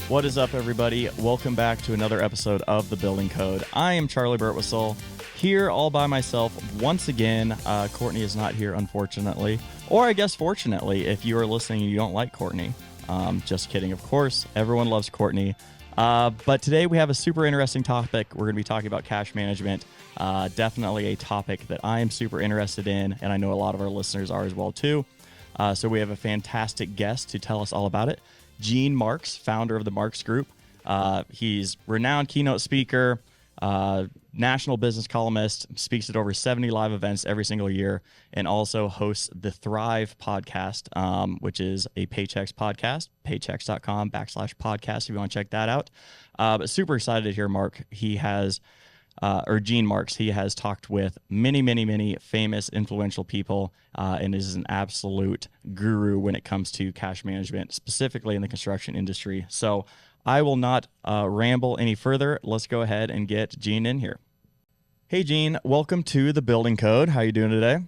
What is up, everybody? Welcome back to another episode of The Building Code. I am Charlie Birtwistle, here all by myself once again. Courtney is not here, unfortunately. Or I guess fortunately, if you are listening and you don't like Courtney. Just kidding, of course. Everyone loves Courtney. But today we have a super interesting topic. We're going to be talking about cash management. Definitely a topic that I am super interested in, and I know a lot of our listeners are as well, too. So we have a fantastic guest to tell us all about it. Gene Marks, founder of the Marks Group. He's renowned keynote speaker, national business columnist, speaks at over 70 live events every single year, and also hosts the Thrive podcast, which is a Paychex podcast, paychex.com/podcast if you want to check that out. But super excited to hear Gene Marks. He has talked with many famous, influential people, and is an absolute guru when it comes to cash management, specifically in the construction industry. So I will not ramble any further. Let's go ahead and get Gene in here. Hey, Gene, welcome to The Building Code. How are you doing today?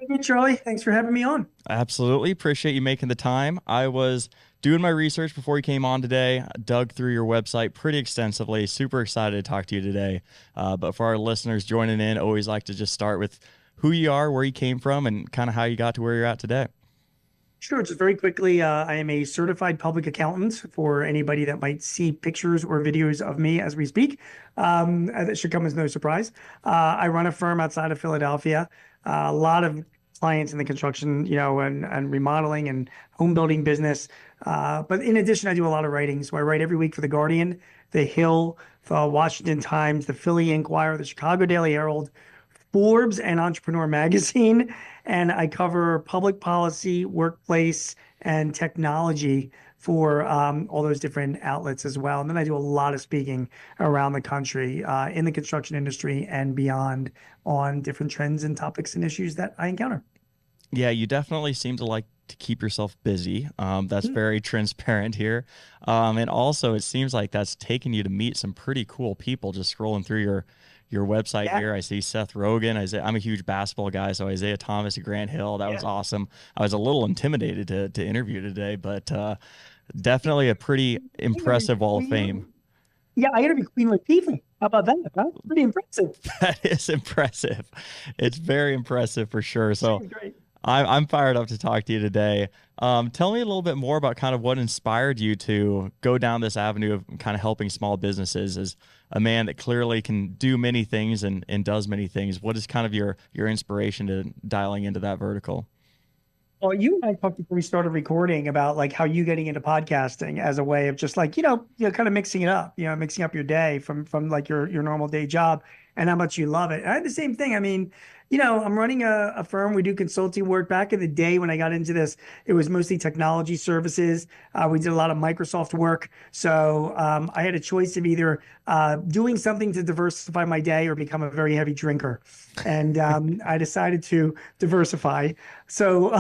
Good, Charlie. Thanks for having me on. Absolutely. Appreciate you making the time. I was doing my research before you came on today, dug through your website pretty extensively. Super excited to talk to you today. But for our listeners joining in, always like to just start with who you are, where you came from, and kind of how you got to where you're at today. Sure. Just very quickly, I am a certified public accountant for anybody that might see pictures or videos of me as we speak. That should come as no surprise. I run a firm outside of Philadelphia. A lot of clients in the construction, and remodeling and home building business. But in addition, I do a lot of writing. So I write every week for The Guardian, The Hill, the Washington Times, the Philly Inquirer, the Chicago Daily Herald, Forbes, and Entrepreneur Magazine. And I cover public policy, workplace, and technology for all those different outlets as well. And then I do a lot of speaking around the country in the construction industry and beyond on different trends and topics and issues that I encounter. Yeah, you definitely seem to like to keep yourself busy. That's very transparent here. And also, it seems like that's taken you to meet some pretty cool people just scrolling through your website here. I see Seth Rogen. I'm a huge basketball guy, so Isaiah Thomas and Grant Hill. That was awesome. I was a little intimidated to interview today, but definitely a pretty impressive wall of fame. Yeah, I interviewed Queen Latifah. How about that? That's pretty impressive. That is impressive. It's very impressive for sure. So I'm fired up to talk to you today. Tell me a little bit more about kind of what inspired you to go down this avenue of kind of helping small businesses. As a man that clearly can do many things and does many things, what is kind of your inspiration to dialing into that vertical? Well, you and I talked before we started recording about like how you getting into podcasting as a way of just like, kind of mixing it up, mixing up your day from like your normal day job and how much you love it. And I had the same thing. I mean, I'm running a firm. We do consulting work. Back in the day when I got into this, it was mostly technology services. We did a lot of Microsoft work. So I had a choice of either doing something to diversify my day or become a very heavy drinker. And I decided to diversify. So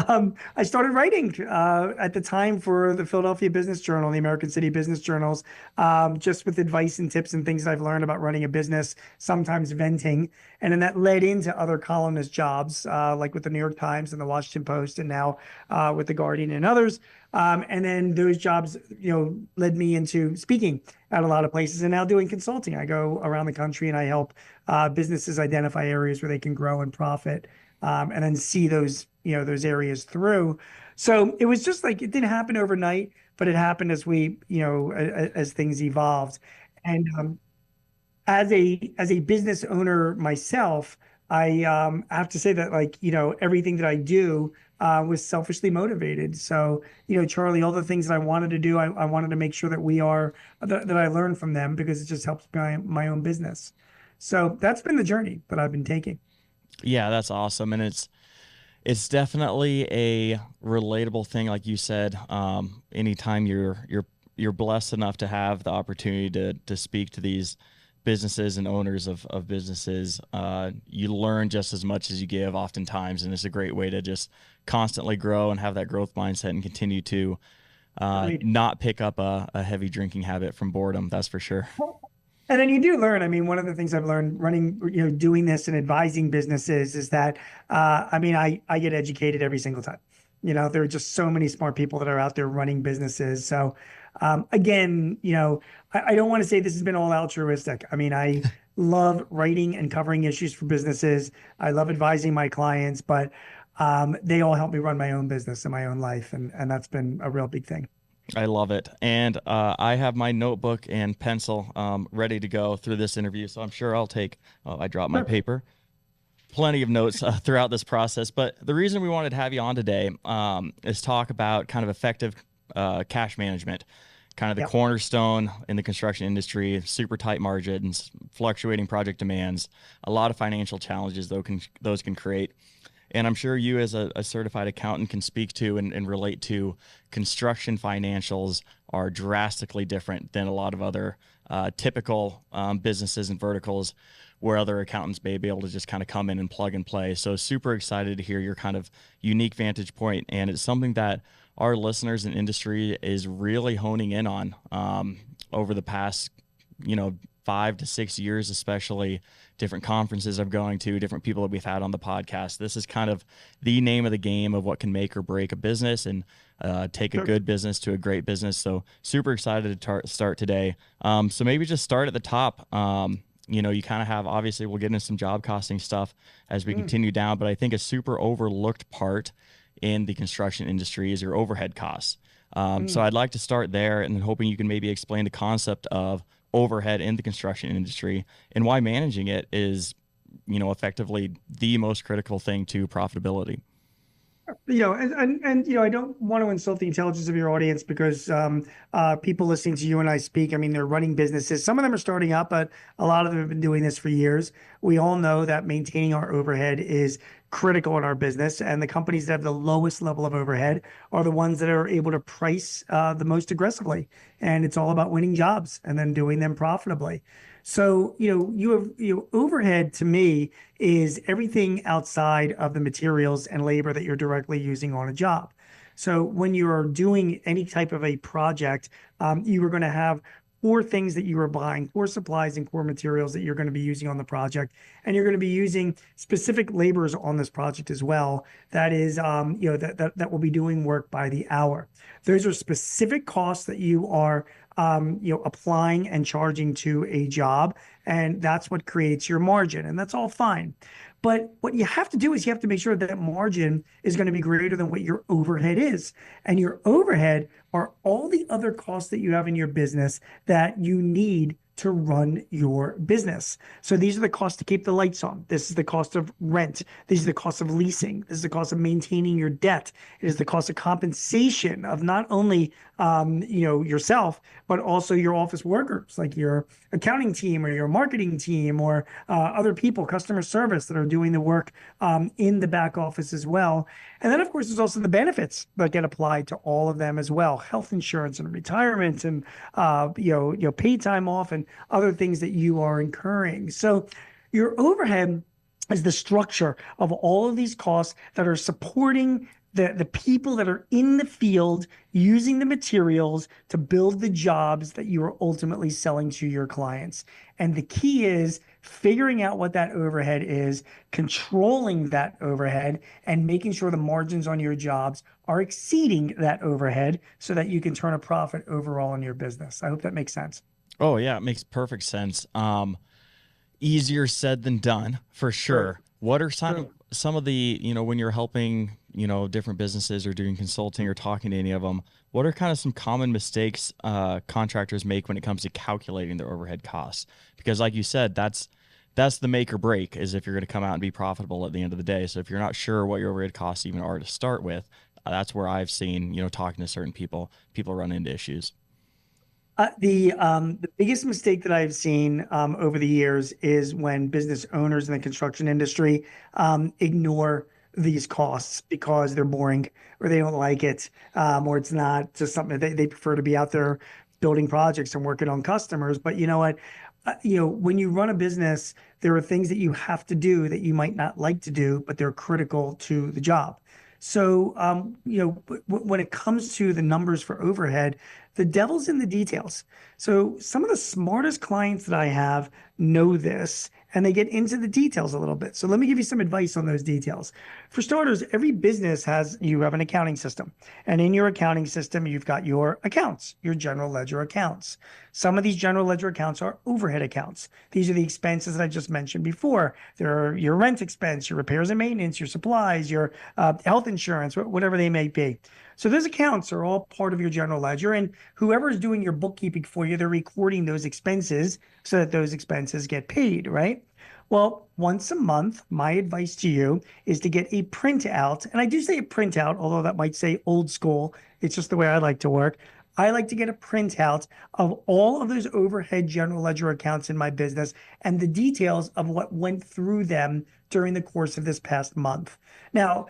I started writing at the time for the Philadelphia Business Journal, the American City Business Journals, just with advice and tips and things that I've learned about running a business, sometimes venting. And then that led into other columnist jobs, like with the New York Times and the Washington Post, and now with the Guardian and others. And then those jobs, led me into speaking at a lot of places and now doing consulting. I go around the country and I help businesses identify areas where they can grow and profit, and then see those areas through. So it was just like, it didn't happen overnight, but it happened as as things evolved. And as a business owner myself, I have to say that everything that I do was selfishly motivated. So, Charlie, all the things that I wanted to do, I wanted to make sure that I learned from them because it just helps my own business. So that's been the journey that I've been taking. Yeah, that's awesome. And it's definitely a relatable thing. Like you said, anytime you're blessed enough to have the opportunity to speak to these businesses and owners of businesses, you learn just as much as you give oftentimes. And it's a great way to just constantly grow and have that growth mindset and continue to not pick up a heavy drinking habit from boredom. That's for sure. And then you do learn. I mean, one of the things I've learned running, doing this and advising businesses is that, I mean, I get educated every single time. There are just so many smart people that are out there running businesses. So, again, I don't want to say this has been all altruistic. I mean, I love writing and covering issues for businesses. I love advising my clients, but they all help me run my own business and my own life, and that's been a real big thing. I love it. And I have my notebook and pencil ready to go through this interview. So I'm sure I'll take, oh, I dropped my Sure. paper, plenty of notes throughout this process. But the reason we wanted to have you on today is talk about kind of effective cash management, kind of the Yep. cornerstone in the construction industry, super tight margins, fluctuating project demands, a lot of financial challenges those can create. And I'm sure you, as a certified accountant, can speak to and relate to construction financials are drastically different than a lot of other typical businesses and verticals where other accountants may be able to just kind of come in and plug and play. So super excited to hear your kind of unique vantage point. And it's something that our listeners and industry is really honing in on over the past, 5 to 6 years, especially different conferences I'm going to, different people that we've had on the podcast. This is kind of the name of the game of what can make or break a business and take a Sure. good business to a great business. So super excited to start today. So maybe just start at the top. You kind of have, obviously we'll get into some job costing stuff as we Mm, continue down, but I think a super overlooked part in the construction industry is your overhead costs. So mm. I'd like to start there and hoping you can maybe explain the concept of overhead in the construction industry and why managing it is, effectively the most critical thing to profitability. I don't want to insult the intelligence of your audience because people listening to you and I speak, I mean, they're running businesses. Some of them are starting up, but a lot of them have been doing this for years. We all know that maintaining our overhead is critical in our business, and the companies that have the lowest level of overhead are the ones that are able to price the most aggressively. And it's all about winning jobs and then doing them profitably. So, overhead to me is everything outside of the materials and labor that you're directly using on a job. So when you're doing any type of a project, you are going to have core things that you are buying, core supplies and core materials that you're going to be using on the project, and you're going to be using specific laborers on this project as well. That is, that will be doing work by the hour. Those are specific costs that you are applying and charging to a job. And that's what creates your margin. And that's all fine. But what you have to do is you have to make sure that margin is going to be greater than what your overhead is. And your overhead are all the other costs that you have in your business that you need to run your business. So these are the costs to keep the lights on. This is the cost of rent. These are the costs of leasing. This is the cost of maintaining your debt. It is the cost of compensation of not only yourself, but also your office workers, like your accounting team or your marketing team or other people, customer service that are doing the work in the back office as well. And then, of course, there's also the benefits that get applied to all of them as well: health insurance and retirement, and paid time off, and other things that you are incurring. So, your overhead is the structure of all of these costs that are supporting the people that are in the field using the materials to build the jobs that you are ultimately selling to your clients. And the key is figuring out what that overhead is, controlling that overhead, and making sure the margins on your jobs are exceeding that overhead so that you can turn a profit overall in your business. I hope that makes sense. Oh yeah, it makes perfect sense. Easier said than done for Sure. sure. What are Sure. some of the, when you're helping, different businesses or doing consulting or talking to any of them, what are kind of some common mistakes contractors make when it comes to calculating their overhead costs? Because like you said, that's the make or break, is if you're going to come out and be profitable at the end of the day. So if you're not sure what your overhead costs even are to start with, that's where I've seen, talking to certain people run into issues. The biggest mistake that I've seen over the years is when business owners in the construction industry ignore these costs because they're boring or they don't like it, or it's not just something that they prefer to be out there building projects and working on customers. But you know what? When you run a business, there are things that you have to do that you might not like to do, but they're critical to the job. So, when it comes to the numbers for overhead, The devil's in the details. So some of the smartest clients that I have know this and they get into the details a little bit. So let me give you some advice on those details. For starters, every business you have an accounting system. And in your accounting system, you've got your accounts, your general ledger accounts. Some of these general ledger accounts are overhead accounts. These are the expenses that I just mentioned before. They're your rent expense, your repairs and maintenance, your supplies, your health insurance, whatever they may be. So those accounts are all part of your general ledger, and whoever is doing your bookkeeping for you, they're recording those expenses so that those expenses get paid, right? Well, once a month, my advice to you is to get a printout. And I do say a printout, although that might say old school. It's just the way I like to work. I like to get a printout of all of those overhead general ledger accounts in my business and the details of what went through them during the course of this past month. Now,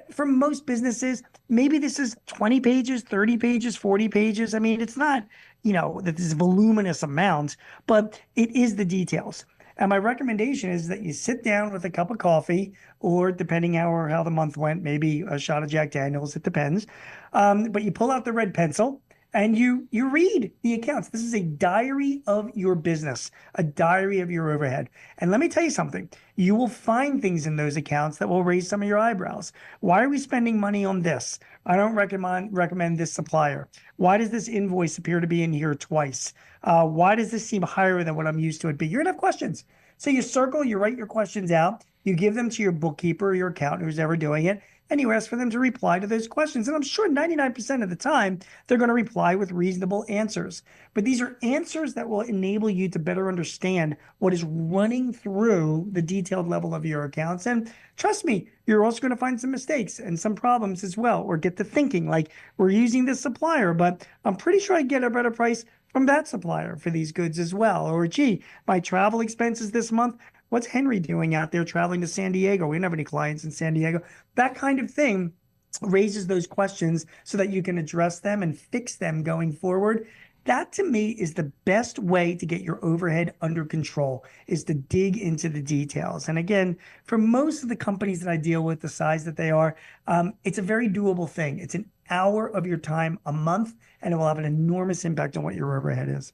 for most businesses, maybe this is 20 pages, 30 pages, 40 pages. I mean, it's not, that this voluminous amount, but it is the details. And my recommendation is that you sit down with a cup of coffee, or depending how the month went, maybe a shot of Jack Daniels, it depends. But you pull out the red pencil and you read the accounts. This is a diary of your business, a diary of your overhead. And let me tell you something, you will find things in those accounts that will raise some of your eyebrows. Why are we spending money on this? I don't recommend this supplier. Why does this invoice appear to be in here twice? Why does this seem higher than what I'm used to it be? You're gonna have questions. So you write your questions out, you give them to your bookkeeper or your accountant, who's ever doing it, and you ask for them to reply to those questions. And I'm sure 99% of the time, they're going to reply with reasonable answers. But these are answers that will enable you to better understand what is running through the detailed level of your accounts. And trust me, you're also going to find some mistakes and some problems as well, or get to thinking like, we're using this supplier, but I'm pretty sure I get a better price from that supplier for these goods as well. Or, gee, my travel expenses this month, what's Henry doing out there traveling to San Diego? We don't have any clients in San Diego. That kind of thing raises those questions so that you can address them and fix them going forward. That to me is the best way to get your overhead under control, is to dig into the details. And again, for most of the companies that I deal with, the size that they are, it's a very doable thing. It's an hour of your time a month, and it will have an enormous impact on what your overhead is.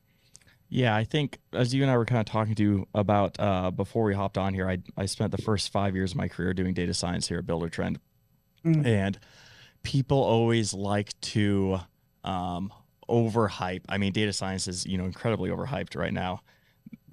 Yeah, I think as you and I were kind of talking to about before we hopped on here, I spent the first 5 years of my career doing data science here at Buildertrend. And people always like to overhype. I mean, data science is, incredibly overhyped right now.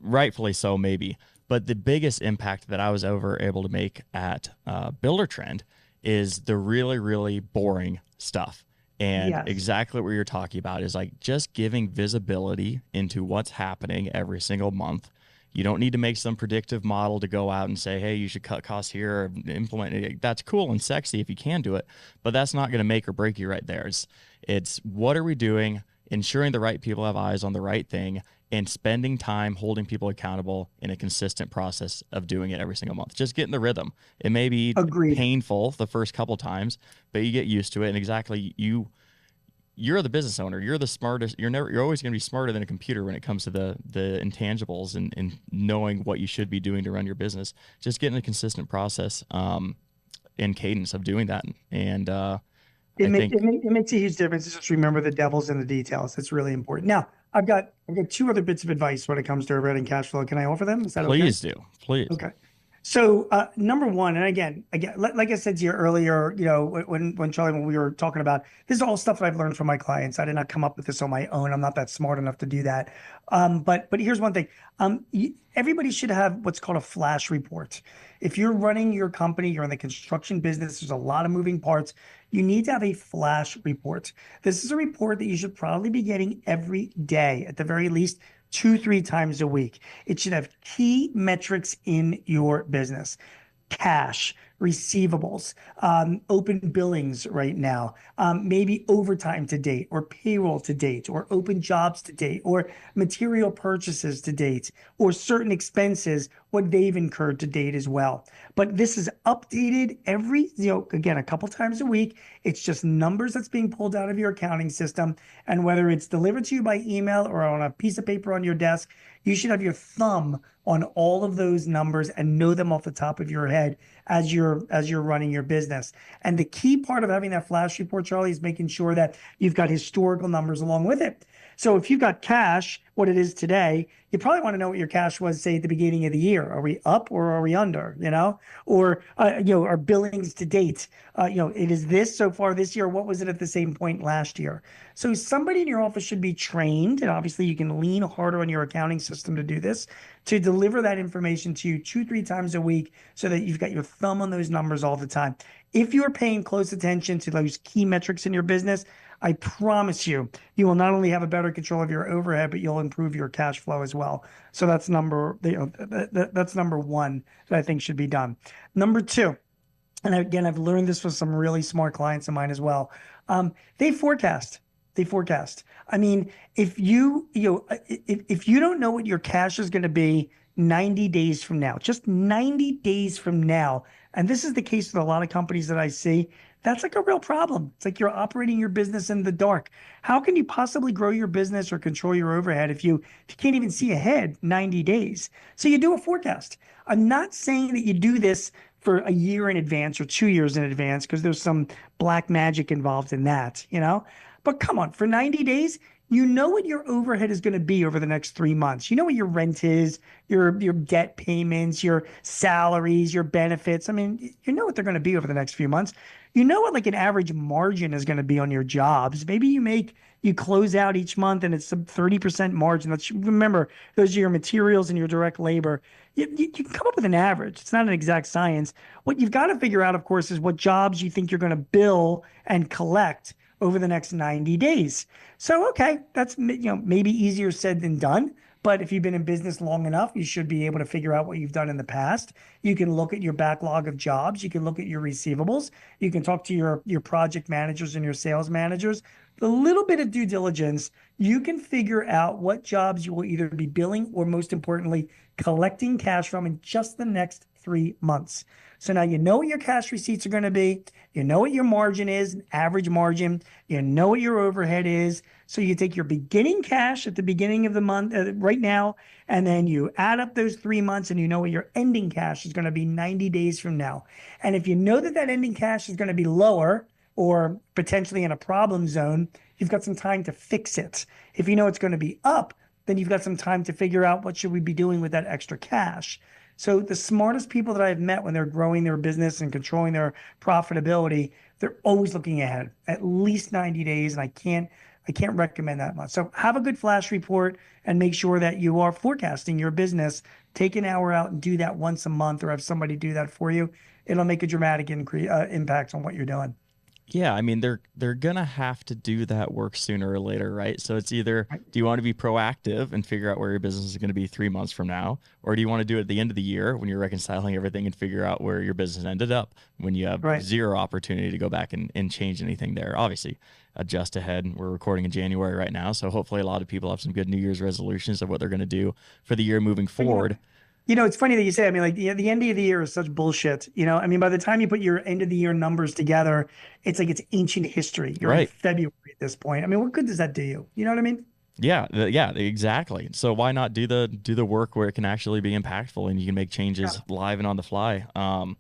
Rightfully so, maybe. But the biggest impact that I was ever able to make at Buildertrend is the really, really boring stuff. And Yes. exactly what you're talking about is like just giving visibility into what's happening every single month. You don't need to make some predictive model to go out and say, hey, you should cut costs here or implement it. That's cool and sexy if you can do it, but that's not going to make or break you right there. It's what are we doing, ensuring the right people have eyes on the right thing, and spending time holding people accountable in a consistent process of doing it every single month. Just get in the rhythm. It may be Agreed. painful the first couple times, but you get used to it. And exactly, you're the business owner. You're the smartest. You're always going to be smarter than a computer when it comes to the intangibles and knowing what you should be doing to run your business. Just getting a consistent process and cadence of doing that. And It makes a huge difference. Just remember the devil's in the details. It's really important. Now, I've got two other bits of advice when it comes to overhead and cash flow. Can I offer them? Is that okay? please do. Please. Okay. So number one, and again, like I said to you earlier, when Charley, when we were talking about, this is all stuff that I've learned from my clients. I did not come up with this on my own. I'm not that smart enough to do that. But here's one thing. Everybody should have what's called a flash report. If you're running your company, you're in the construction business, there's a lot of moving parts. You need to have a flash report. This is a report that you should probably be getting every day, at the very least 2-3 times a week. It should have key metrics in your business: cash, receivables, open billings right now, maybe overtime to date, or payroll to date, or open jobs to date, or material purchases to date, or certain expenses, what they've incurred to date as well. But this is updated every, again, a couple times a week. It's just numbers that's being pulled out of your accounting system. And whether it's delivered to you by email or on a piece of paper on your desk, you should have your thumb on all of those numbers and know them off the top of your head as you're you're running your business. And the key part of having that flash report, Charlie, is making sure that you've got historical numbers along with it. So if you've got cash, what it is today, you probably want to know what your cash was, say, at the beginning of the year. Are we up or are we under, or, our billings to date, it is this so far this year. What was it at the same point last year? So somebody in your office should be trained, and obviously you can lean harder on your accounting system to do this, to deliver that information to you 2-3 times a week so that you've got your thumb on those numbers all the time. If you're paying close attention to those key metrics in your business, I promise you, you will not only have a better control of your overhead, but you'll improve your cash flow as well. So that's that's number one that I think should be done. Number two, and again, I've learned this from some really smart clients of mine as well. They forecast. They forecast. I mean, if if you don't know what your cash is going to be 90 days from now, just 90 days from now, and this is the case with a lot of companies that I see, that's like a real problem. It's like you're operating your business in the dark. How can you possibly grow your business or control your overhead if you can't even see ahead 90 days? So you do a forecast. I'm not saying that you do this for a year in advance or 2 years in advance, because there's some black magic involved in that, But come on, for 90 days, you know what your overhead is going to be over the next 3 months. You know what your rent is, your debt payments, your salaries, your benefits. I mean, you know what they're going to be over the next few months. You know what like an average margin is going to be on your jobs. Maybe you close out each month and it's some 30% margin. Remember, those are your materials and your direct labor. You can come up with an average. It's not an exact science. What you've got to figure out, of course, is what jobs you think you're going to bill and collect over the next 90 days. So, okay, that's maybe easier said than done. But if you've been in business long enough, you should be able to figure out what you've done in the past. You can look at your backlog of jobs. You can look at your receivables. You can talk to your project managers and your sales managers. A little bit of due diligence, you can figure out what jobs you will either be billing or, most importantly, collecting cash from in just the next 3 months. So now you know what your cash receipts are going to be. You know what your margin is, average margin. You know what your overhead is. So you take your beginning cash at the beginning of the month right now, and then you add up those 3 months, and you know what your ending cash is going to be 90 days from now. And if you know that ending cash is going to be lower or potentially in a problem zone, you've got some time to fix it. If you know it's going to be up, then you've got some time to figure out what should we be doing with that extra cash. So the smartest people that I've met when they're growing their business and controlling their profitability, they're always looking ahead, at least 90 days. And I can't recommend that much. So have a good flash report and make sure that you are forecasting your business. Take an hour out and do that once a month, or have somebody do that for you. It'll make a dramatic impact on what you're doing. Yeah, I mean they're gonna have to do that work sooner or later, right? So it's either, do you want to be proactive and figure out where your business is going to be 3 months from now, or do you want to do it at the end of the year when you're reconciling everything and figure out where your business ended up when you have zero opportunity to go back and change anything there? Obviously, adjust ahead. We're recording in January right now, so hopefully a lot of people have some good New Year's resolutions of what they're going to do for the year moving forward. It's funny that you say, I mean, like the end of the year is such bullshit. I mean, by the time you put your end of the year numbers together, it's like it's ancient history. You're in February at this point. I mean, what good does that do you? You know what I mean? Yeah, exactly. So why not do the work where it can actually be impactful and you can make changes live and on the fly?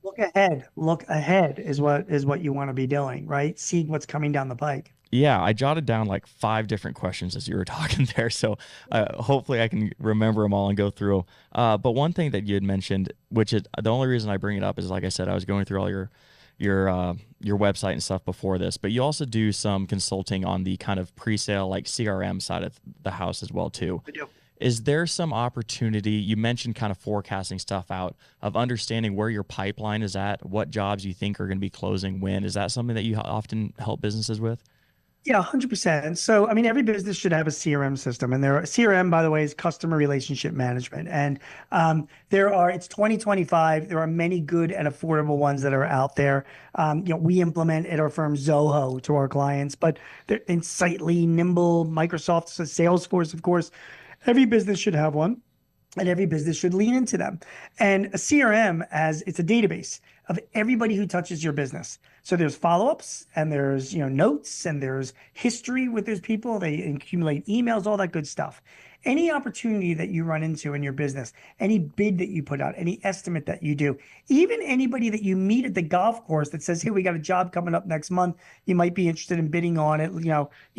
Look ahead. Look ahead is what you want to be doing, right? See what's coming down the pike. Yeah, I jotted down like 5 different questions as you were talking there. So hopefully I can remember them all and go through. But one thing that you had mentioned, which is the only reason I bring it up, is like I said, I was going through all your website and stuff before this, but you also do some consulting on the kind of pre-sale, like CRM side of the house as well too. I do. Is there some opportunity, you mentioned kind of forecasting stuff out, of understanding where your pipeline is at, what jobs you think are going to be closing when? Is that something that you often help businesses with? Yeah, 100%. So, I mean, every business should have a CRM system, and CRM, by the way, is customer relationship management. And it's 2025. There are many good and affordable ones that are out there. We implement at our firm Zoho to our clients, but they're Insightly, Nimble, Microsoft, Salesforce, of course. Every business should have one, and every business should lean into them. And a CRM, it's a database of everybody who touches your business. So there's follow-ups, and there's notes, and there's history with those people. They accumulate emails, all that good stuff. any opportunity that you run into in your business, any bid that you put out, any estimate that you do, even anybody that you meet at the golf course that says, "Hey, we got a job coming up next month. You might be interested in bidding on it, in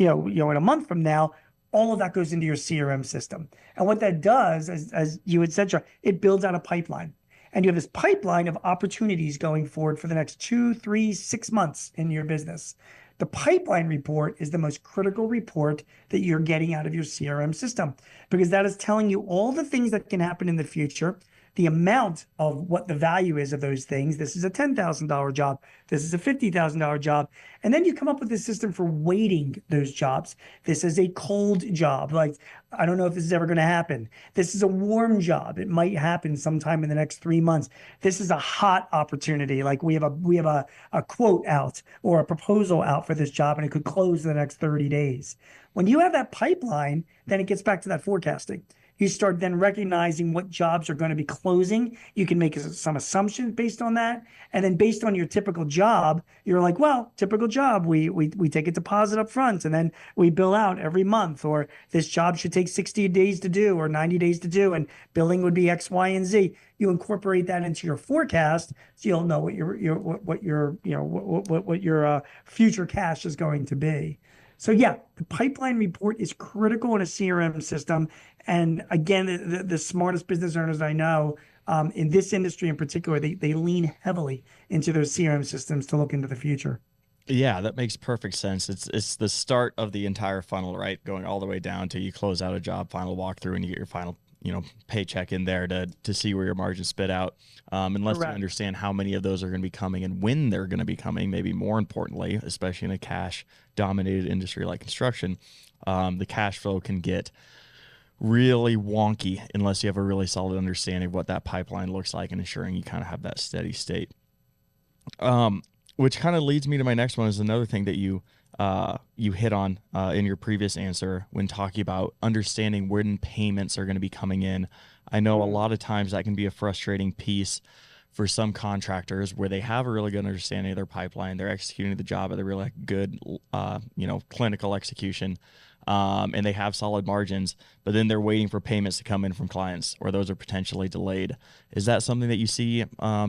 a month from now." All of that goes into your CRM system. And what that does, as you had said, it builds out a pipeline. And you have this pipeline of opportunities going forward for the next 2, 3, 6 months in your business. The pipeline report is the most critical report that you're getting out of your CRM system, because that is telling you all the things that can happen in the future, the amount of what the value is of those things. This is a $10,000 job. This is a $50,000 job. And then you come up with a system for weighting those jobs. This is a cold job. Like, I don't know if this is ever going to happen. This is a warm job. It might happen sometime in the next 3 months. This is a hot opportunity. Like, we have a quote out or a proposal out for this job, and it could close in the next 30 days. When you have that pipeline, then it gets back to that forecasting. You start then recognizing what jobs are going to be closing. You can make some assumptions based on that. And then based on your typical job, you're like, well, typical job, we take a deposit up front and then we bill out every month. Or this job should take 60 days to do or 90 days to do, and billing would be X, Y, and Z. You incorporate that into your forecast, so you'll know what your future cash is going to be. So yeah, the pipeline report is critical in a CRM system. And again, the smartest business owners I know, in this industry in particular, they lean heavily into their CRM systems to look into the future. Yeah, that makes perfect sense. It's the start of the entire funnel, right? Going all the way down to you close out a job, final walkthrough, and you get your final, paycheck in there to see where your margins spit out. Unless you understand how many of those are going to be coming and when they're going to be coming, maybe more importantly, especially in a cash dominated industry like construction, the cash flow can get really wonky unless you have a really solid understanding of what that pipeline looks like and ensuring you kind of have that steady state. Which kind of leads me to my next one, is another thing that you hit on in your previous answer when talking about understanding when payments are going to be coming in. I know a lot of times that can be a frustrating piece for some contractors where they have a really good understanding of their pipeline. They're executing the job at a really good, clinical execution, and they have solid margins, but then they're waiting for payments to come in from clients, or those are potentially delayed. Is that something that you see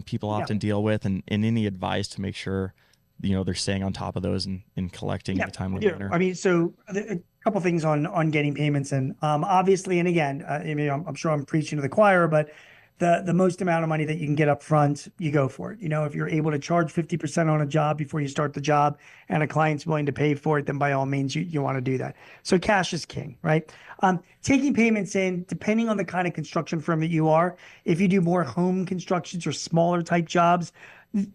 people often deal with, and any advice to make sure they're staying on top of those and collecting in a timely manner? I mean, so a couple things on getting payments in. Obviously, and again, I'm sure I'm preaching to the choir, but the most amount of money that you can get up front, you go for it. If you're able to charge 50% on a job before you start the job and a client's willing to pay for it, then by all means, you want to do that. So cash is king, right? Taking payments in, depending on the kind of construction firm that you are, if you do more home constructions or smaller type jobs,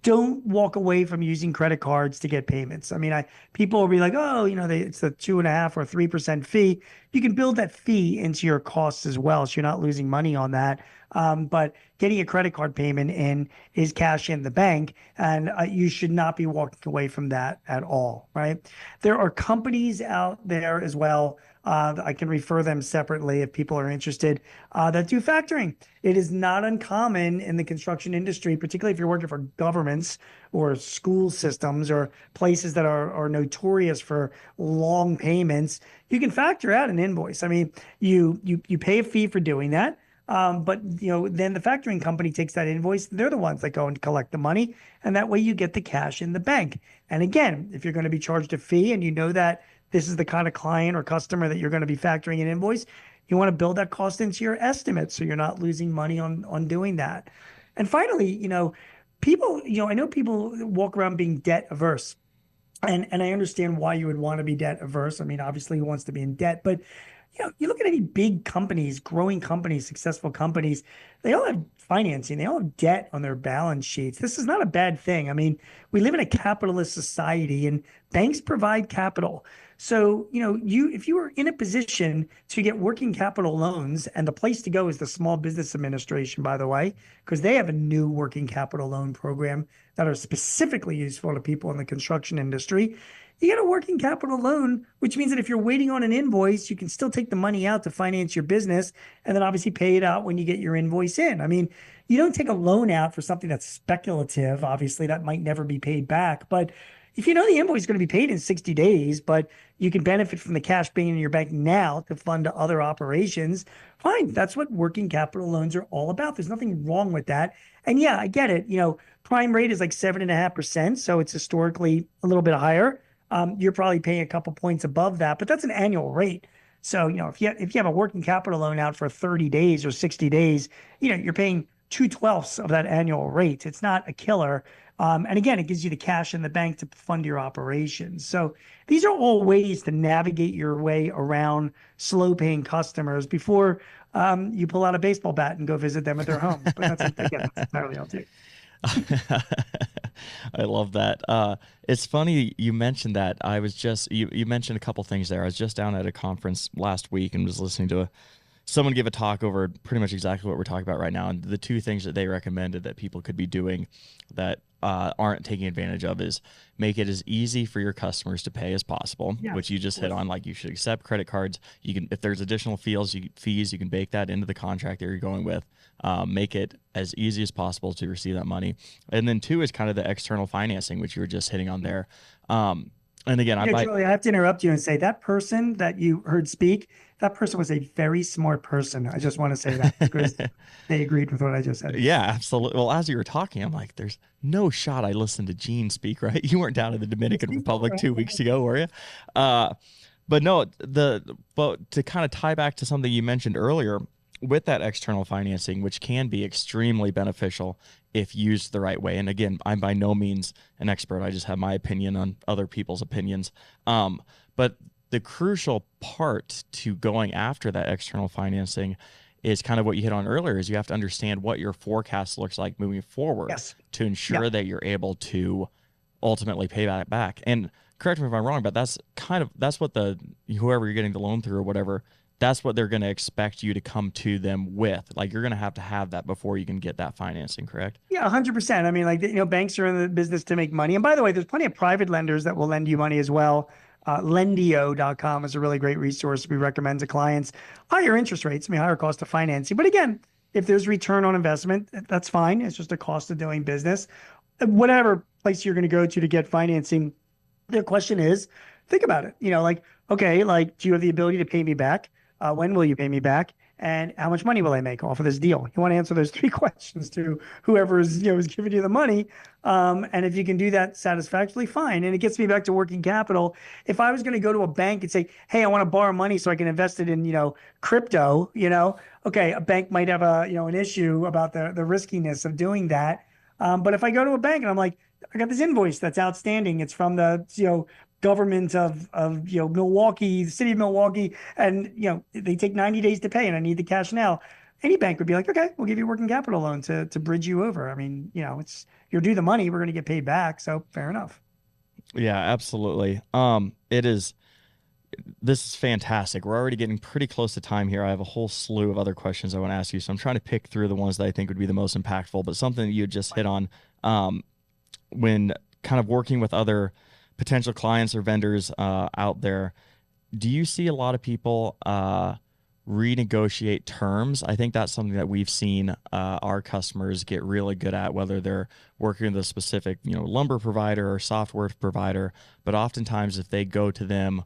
don't walk away from using credit cards to get payments. I mean, people will be like, oh, it's a 2.5% or 3% fee. You can build that fee into your costs as well, so you're not losing money on that. But getting a credit card payment in is cash in the bank, and you should not be walking away from that at all, right? There are companies out there as well. I can refer them separately if people are interested, that do factoring. It is not uncommon in the construction industry, particularly if you're working for governments or school systems or places that are notorious for long payments. You can factor out an invoice. I mean, you pay a fee for doing that. But then the factoring company takes that invoice. They're the ones that go and collect the money, and that way you get the cash in the bank. And again, if you're going to be charged a fee and you know that this is the kind of client or customer that you're going to be factoring an invoice, you want to build that cost into your estimate so you're not losing money on doing that. And finally, people, I know people walk around being debt averse. And I understand why you would want to be debt averse. I mean, obviously, who wants to be in debt? But you look at any big companies, growing companies, successful companies, they all have financing. They all have debt on their balance sheets. This is not a bad thing. I mean, we live in a capitalist society and banks provide capital. So, if you are in a position to get working capital loans, and the place to go is the Small Business Administration, by the way, because they have a new working capital loan program that are specifically useful to people in the construction industry. You get a working capital loan, which means that if you're waiting on an invoice, you can still take the money out to finance your business and then obviously pay it out when you get your invoice in. I mean, you don't take a loan out for something that's speculative. Obviously, that might never be paid back. But, if you know the invoice is going to be paid in 60 days, but you can benefit from the cash being in your bank now to fund other operations, fine. That's what working capital loans are all about. There's nothing wrong with that. And yeah, I get it. Prime rate is like 7.5%. So it's historically a little bit higher. You're probably paying a couple points above that, but that's an annual rate. So, if you have a working capital loan out for 30 days or 60 days, you're paying 2/12 of that annual rate. It's not a killer. And again, it gives you the cash in the bank to fund your operations. So these are all ways to navigate your way around slow paying customers before you pull out a baseball bat and go visit them at their homes. But that's entirely up to you. I love that. It's funny you mentioned that. I was just you mentioned a couple things there. I was just down at a conference last week and was listening to someone give a talk over pretty much exactly what we're talking about right now. And the two things that they recommended that people could be doing that aren't taking advantage of is make it as easy for your customers to pay as possible, Yeah, which you just hit on. Like, you should accept credit cards. You can, if there's additional fees, you can bake that into the contract that you're going with. Make it as easy as possible to receive that money. And then two is kind of the external financing, which you were just hitting on there. And again, Charlie, I have to interrupt you and say that person that you heard speak, that person was a very smart person. I just want to say that because they agreed with what I just said. Yeah, absolutely. Well, as you were talking, I'm like, there's no shot I listened to Gene speak, right? You weren't down in the Dominican Republic 2 weeks ago, were you? But no, but to kind of tie back to something you mentioned earlier with that external financing, which can be extremely beneficial if used the right way. And again, I'm by no means an expert. I just have my opinion on other people's opinions. But the crucial part to going after that external financing is kind of what you hit on earlier, is you have to understand what your forecast looks like moving forward. Yes. To ensure that you're able to ultimately pay that back. And correct me if I'm wrong, but that's what whoever you're getting the loan through or whatever, that's what they're going to expect you to come to them with. Like, you're going to have that before you can get that financing, correct? Yeah, 100%. I mean, banks are in the business to make money. And by the way, there's plenty of private lenders that will lend you money as well. Lendio.com is a really great resource we recommend to clients. Higher interest rates, higher cost of financing. But again, if there's return on investment, that's fine. It's just a cost of doing business. Whatever place you're going to go to get financing, the question is, think about it. Okay, do you have the ability to pay me back? When will you pay me back? And how much money will I make off of this deal? You want to answer those three questions to whoever is giving you the money. And if you can do that satisfactorily, fine. And it gets me back to working capital. If I was going to go to a bank and say, hey, I want to borrow money so I can invest it in, crypto, okay, a bank might have an issue about the riskiness of doing that. But if I go to a bank and I'm like, I got this invoice that's outstanding. It's from the, government of Milwaukee, the city of Milwaukee, and they take 90 days to pay, and I need the cash now. Any bank would be like, okay, we'll give you a working capital loan to bridge you over. I mean, it's you're due the money, we're going to get paid back, so fair enough. Yeah, absolutely. This is fantastic. We're already getting pretty close to time here. I have a whole slew of other questions I want to ask you, so I'm trying to pick through the ones that I think would be the most impactful. But something that you just hit on, when kind of working with other potential clients or vendors out there, do you see a lot of people renegotiate terms? I think that's something that we've seen our customers get really good at, whether they're working with a specific lumber provider or software provider. But oftentimes, if they go to them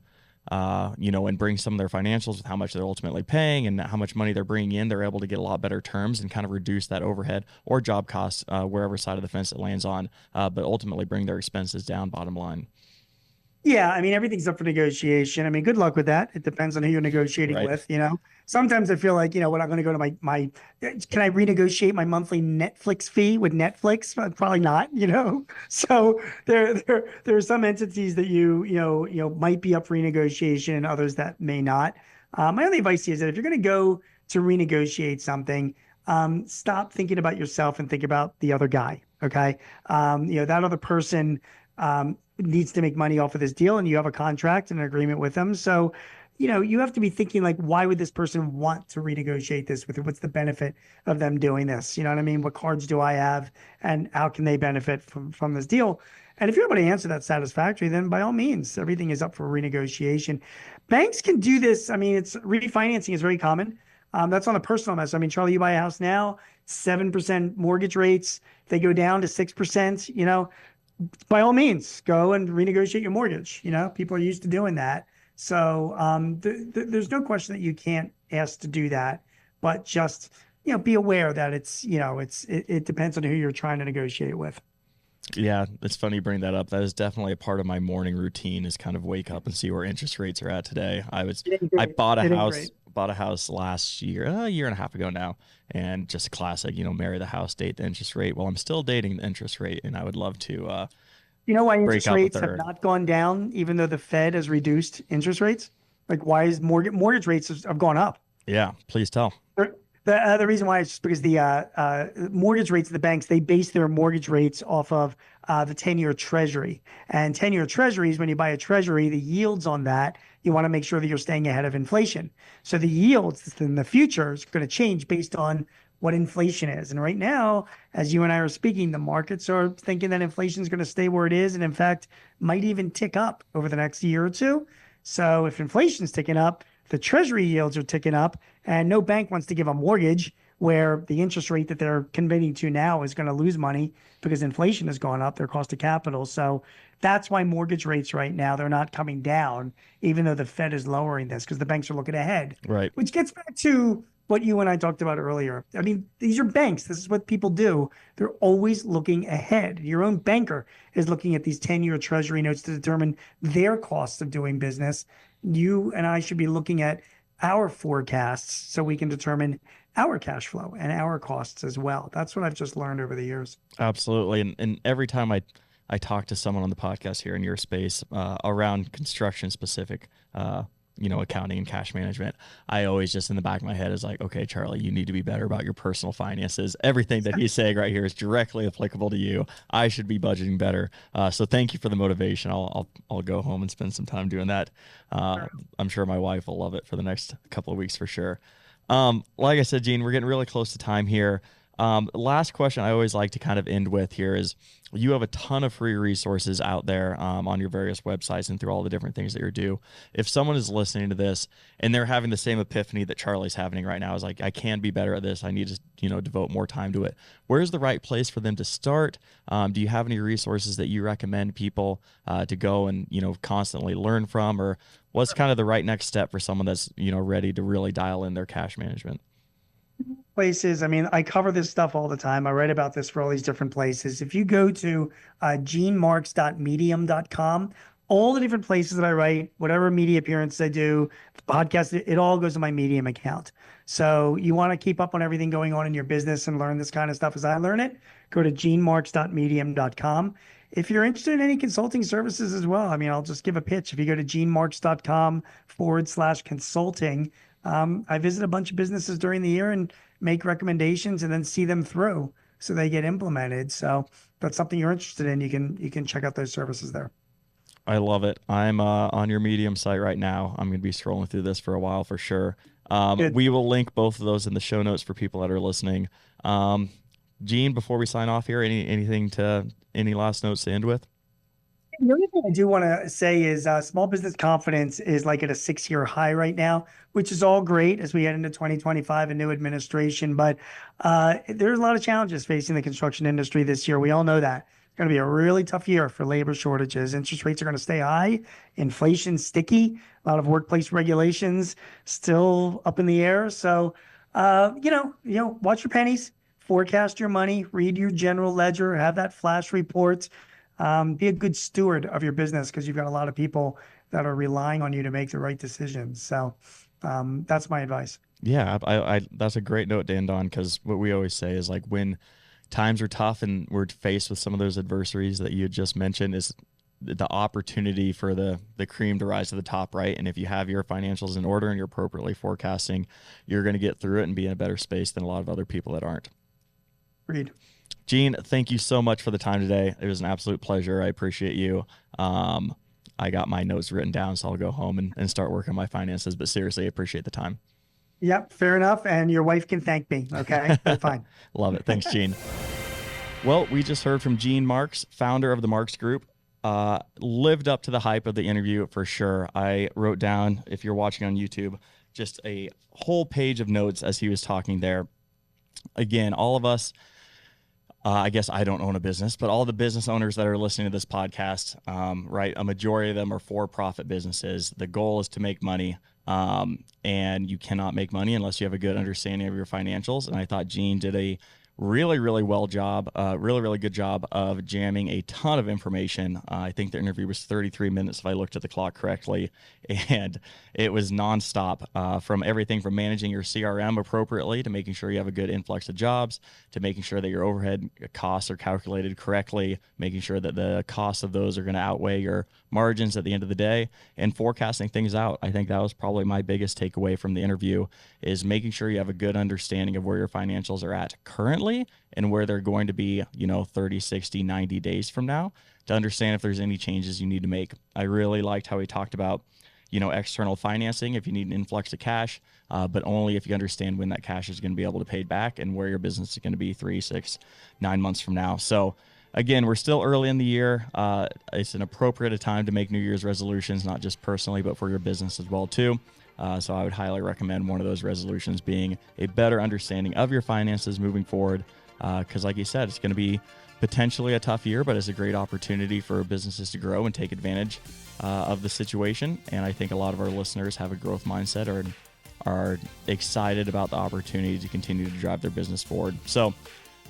and bring some of their financials with how much they're ultimately paying and how much money they're bringing in, they're able to get a lot better terms and kind of reduce that overhead or job costs wherever side of the fence it lands on, but ultimately bring their expenses down, bottom line. Yeah, I mean, everything's up for negotiation. I mean, good luck with that. It depends on who you're negotiating Right. with, Sometimes I feel like, when I'm going to go to my, can I renegotiate my monthly Netflix fee with Netflix? Probably not, So there are some entities that might be up for renegotiation and others that may not. My only advice is that if you're going to go to renegotiate something, stop thinking about yourself and think about the other guy. Okay. That other person, needs to make money off of this deal, and you have a contract and an agreement with them. So, you have to be thinking like, why would this person want to renegotiate this with you? What's the benefit of them doing this? You know what I mean? What cards do I have, and how can they benefit from this deal? And if you're able to answer that satisfactorily, then by all means, everything is up for renegotiation. Banks can do this. I mean, refinancing is very common. That's on a personal mess. I mean, Charlie, you buy a house now, 7% mortgage rates. They go down to 6%, by all means, go and renegotiate your mortgage. People are used to doing that. So there's no question that you can't ask to do that, but just, be aware that it depends on who you're trying to negotiate with. Yeah, it's funny you bring that up. That is definitely a part of my morning routine is kind of wake up and see where interest rates are at today. It ain't I great. bought a It ain't house great. bought a house last year, a year and a half ago now, and just classic, marry the house, date the interest rate. Well, I'm still dating the interest rate, and I would love to You know why break interest out the rates have third. not gone down, even though the Fed has reduced interest rates? Like, why is mortgage rates have gone up? Yeah, please tell. The reason why is just because the mortgage rates of the banks, they base their mortgage rates off of the 10-year treasury. And 10-year treasuries, when you buy a treasury, the yields on that, you want to make sure that you're staying ahead of inflation. So the yields in the future is going to change based on what inflation is. And right now, as you and I are speaking, the markets are thinking that inflation is going to stay where it is, and in fact, might even tick up over the next year or two. So if inflation's ticking up, the treasury yields are ticking up, and no bank wants to give a mortgage where the interest rate that they're committing to now is going to lose money because inflation has gone up, their cost of capital. So that's why mortgage rates right now, they're not coming down, even though the Fed is lowering this because the banks are looking ahead, Right. which gets back to what you and I talked about earlier. I mean, these are banks. This is what people do. They're always looking ahead. Your own banker is looking at these 10-year treasury notes to determine their costs of doing business. You and I should be looking at our forecasts so we can determine our cash flow and our costs as well. That's what I've just learned over the years. Absolutely. And every time I talk to someone on the podcast here in your space around construction specific, accounting and cash management, I always just in the back of my head is like, okay, Charlie, you need to be better about your personal finances. Everything that he's saying right here is directly applicable to you. I should be budgeting better. So thank you for the motivation. I'll go home and spend some time doing that. I'm sure my wife will love it for the next couple of weeks for sure. Like I said, Gene, we're getting really close to time here. Last question I always like to kind of end with here is you have a ton of free resources out there on your various websites and through all the different things that you do. If someone is listening to this and they're having the same epiphany that Charlie's having right now, is like, I can be better at this. I need to, devote more time to it. Where's the right place for them to start? Do you have any resources that you recommend people to go and, constantly learn from, or what's kind of the right next step for someone that's, ready to really dial in their cash management? Places. I mean, I cover this stuff all the time. I write about this for all these different places. If you go to genemarks.medium.com, all the different places that I write, whatever media appearance I do, the podcast, it all goes to my Medium account. So you want to keep up on everything going on in your business and learn this kind of stuff as I learn it, go to genemarks.medium.com. If you're interested in any consulting services as well, I mean, I'll just give a pitch. If you go to genemarks.com/consulting, I visit a bunch of businesses during the year and make recommendations and then see them through so they get implemented. So if that's something you're interested in, you can check out those services there. I love it. I'm on your Medium site right now. I'm going to be scrolling through this for a while for sure. Good. We will link both of those in the show notes for people that are listening. Gene, before we sign off here, any last notes to end with? The only thing I do want to say is small business confidence is like at a 6-year high right now, which is all great as we head into 2025 and new administration. But there's a lot of challenges facing the construction industry this year. We all know that. It's going to be a really tough year for labor shortages. Interest rates are going to stay high. Inflation sticky. A lot of workplace regulations still up in the air. So, watch your pennies, forecast your money, read your general ledger, have that flash report. Be a good steward of your business because you've got a lot of people that are relying on you to make the right decisions. So that's my advice. Yeah, I that's a great note to end on, because what we always say is like when times are tough and we're faced with some of those adversaries that you had just mentioned, is the opportunity for the cream to rise to the top, right? And if you have your financials in order and you're appropriately forecasting, you're going to get through it and be in a better space than a lot of other people that aren't. Agreed. Gene, thank you so much for the time today. It was an absolute pleasure. I appreciate you. I got my notes written down, so I'll go home and start working on my finances. But seriously, I appreciate the time. Yep, fair enough. And your wife can thank me. Okay, we're fine. Love it. Thanks, Gene. Well, we just heard from Gene Marks, founder of the Marks Group. Lived up to the hype of the interview for sure. I wrote down, if you're watching on YouTube, just a whole page of notes as he was talking there. Again, all of us, I guess I don't own a business, but all the business owners that are listening to this podcast, right, a majority of them are for-profit businesses. The goal is to make money, and you cannot make money unless you have a good understanding of your financials. And I thought Gene did a really, really really good job of jamming a ton of information. I think the interview was 33 minutes if I looked at the clock correctly, and it was nonstop, from everything from managing your CRM appropriately to making sure you have a good influx of jobs to making sure that your overhead costs are calculated correctly, making sure that the costs of those are going to outweigh your margins at the end of the day, and forecasting things out. I think that was probably my biggest takeaway from the interview, is making sure you have a good understanding of where your financials are at currently and where they're going to be, 30, 60, 90 days from now, to understand if there's any changes you need to make. I really liked how he talked about, external financing if you need an influx of cash, but only if you understand when that cash is going to be able to pay back and where your business is going to be 3, 6, 9 months from now. So again, we're still early in the year. It's an appropriate time to make New Year's resolutions, not just personally, but for your business as well too. So I would highly recommend one of those resolutions being a better understanding of your finances moving forward. Because like you said, it's going to be potentially a tough year, but it's a great opportunity for businesses to grow and take advantage of the situation. And I think a lot of our listeners have a growth mindset or are excited about the opportunity to continue to drive their business forward. So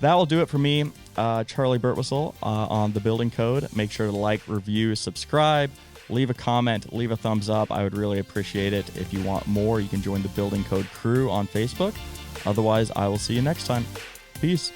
that will do it for me, Charley Birtwistle, on The Building Code. Make sure to like, review, subscribe, leave a comment, leave a thumbs up. I would really appreciate it. If you want more, you can join the Building Code crew on Facebook. Otherwise, I will see you next time. Peace.